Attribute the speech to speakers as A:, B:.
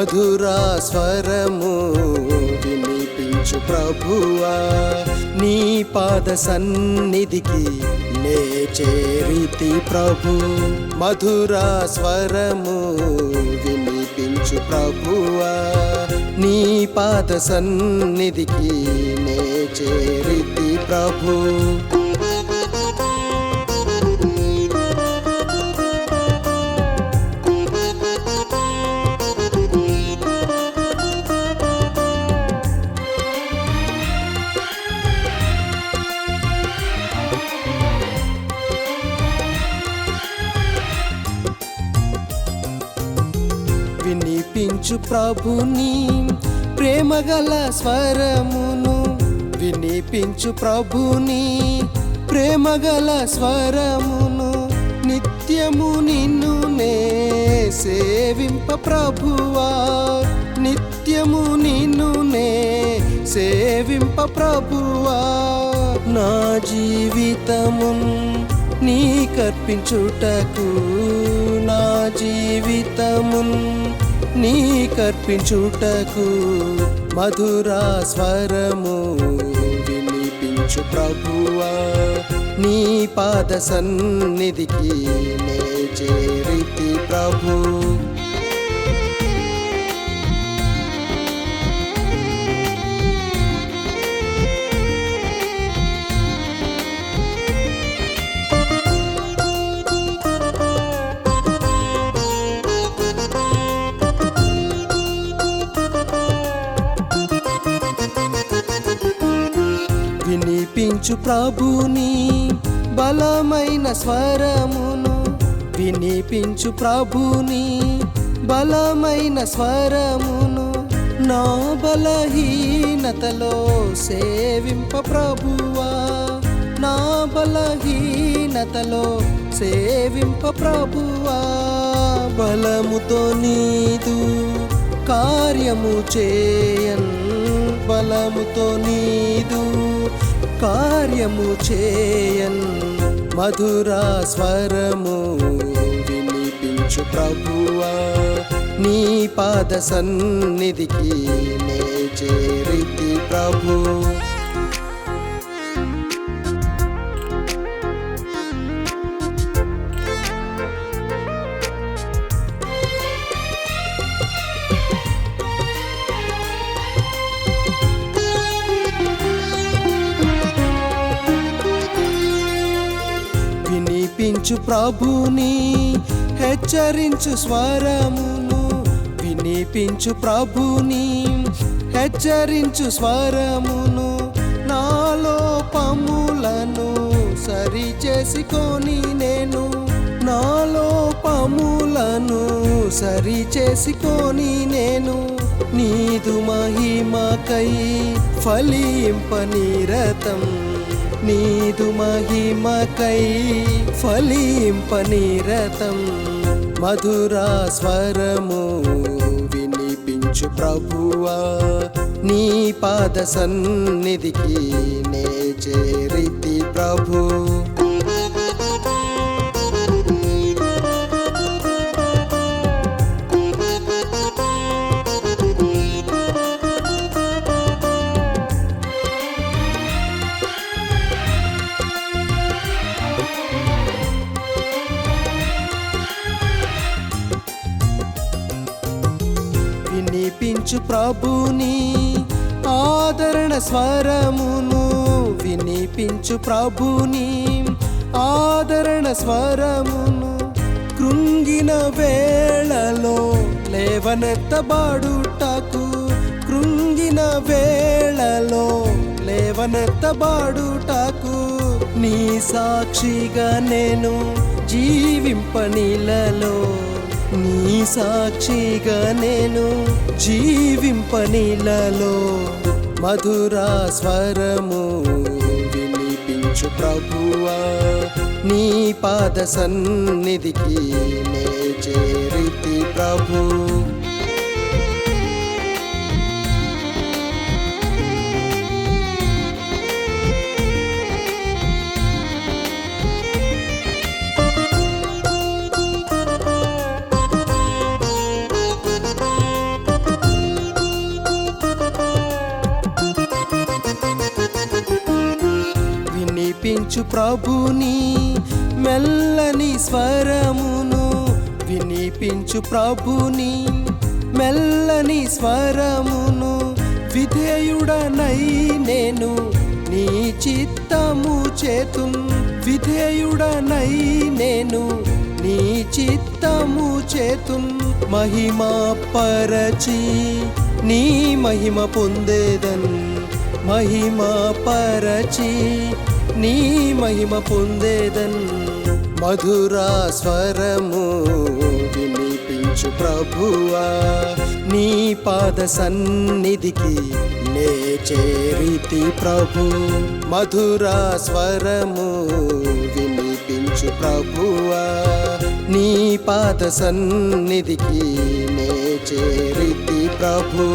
A: మధురా స్వరము వినిపించు ప్రభువా, నీ పాద సన్నిధికి నే చేరితి ప్రభు. మధురా స్వరము వినిపించు ప్రభువా, నీ పాద సన్నిధికి నే చేరితి ప్రభు. వినిపించు ప్రభుని ప్రేమగల స్వరమును, వినిపించు ప్రభుని ప్రేమగల స్వరమును, నిత్యము నిన్ను నే సేవింప ప్రభువా, నిత్యము నిన్ను నే సేవింప ప్రభువా. నా జీవితమున్ నీకర్పించుటకు, నా జీవితమున్ నీకర్పించుటకు, మధురా స్వరము వినిపించు ప్రభువా, నీ పాద సన్నిధికి నే చేరితి ప్రభు. వినిపించు ప్రభుని బలమైన స్వరమును, వినిపించు ప్రభుని బలమైన స్వరమును, నా బలహీనతలో సేవింప ప్రభువా, నా బలహీనతలో సేవింప ప్రభువా. బలముతో నీదు కార్యము చేయన్, బలముతో నీదు కార్యము చేయన్, మధురా స్వరము వినిపించు ప్రభువా, నీ పాద సన్నిధికి నే చేరితి ప్రభు. వినిపించు ప్రభుని హెచ్చరించు స్వరమును, వినిపించు ప్రభుని హెచ్చరించు స్వరమును, నాలో పాములను సరి చేసుకొని నేను, నాలో పాములను సరి చేసుకొని నేను, నీదు మహిమకై ఫలింప నిరతం, నీదు మహిమకై ఫలింప నిరతం, మధురా స్వరము వినిపించు ప్రభువా, నీ పాద సన్నిధికి నే చేరితి ప్రభు. వినిపించు ప్రభుని ఆదరణ స్వరమును, వినిపించు ప్రభుని ఆదరణ స్వరమును, కృంగిన వేళలో లేవనెత్తబాడుటకు, కృంగిన వేళలో లేవనెత్తబాడుటకు, నీ సాక్షిగా నేను జీవింపనిలలో, నీ సాక్షిగా నేను జీవింపనిలలో, మధురా స్వరము వినిపించు ప్రభువా, నీ పాద సన్నిధికి నే చేరితి ప్రభు. వినిపించు ప్రభుని మెల్లని స్వరమును వినిపించు ప్రభుని మెల్లని స్వరమును విధేయుడనై నేను నీ చిత్తము చేతున్ విధేయుడనై నేను నీ చిత్తము చేతున్ మహిమా పరచి నీ మహిమ పొందేదన్ మహిమా పరచి నీ మహిమ పొందేదన్ మధురా స్వరము వినిపించు ప్రభువా నీ పాద సన్నిధికి నే చేరితి ప్రభు మధురా స్వరము వినిపించు ప్రభువా నీ పాద సన్నిధికి నే చేరితి ప్రభు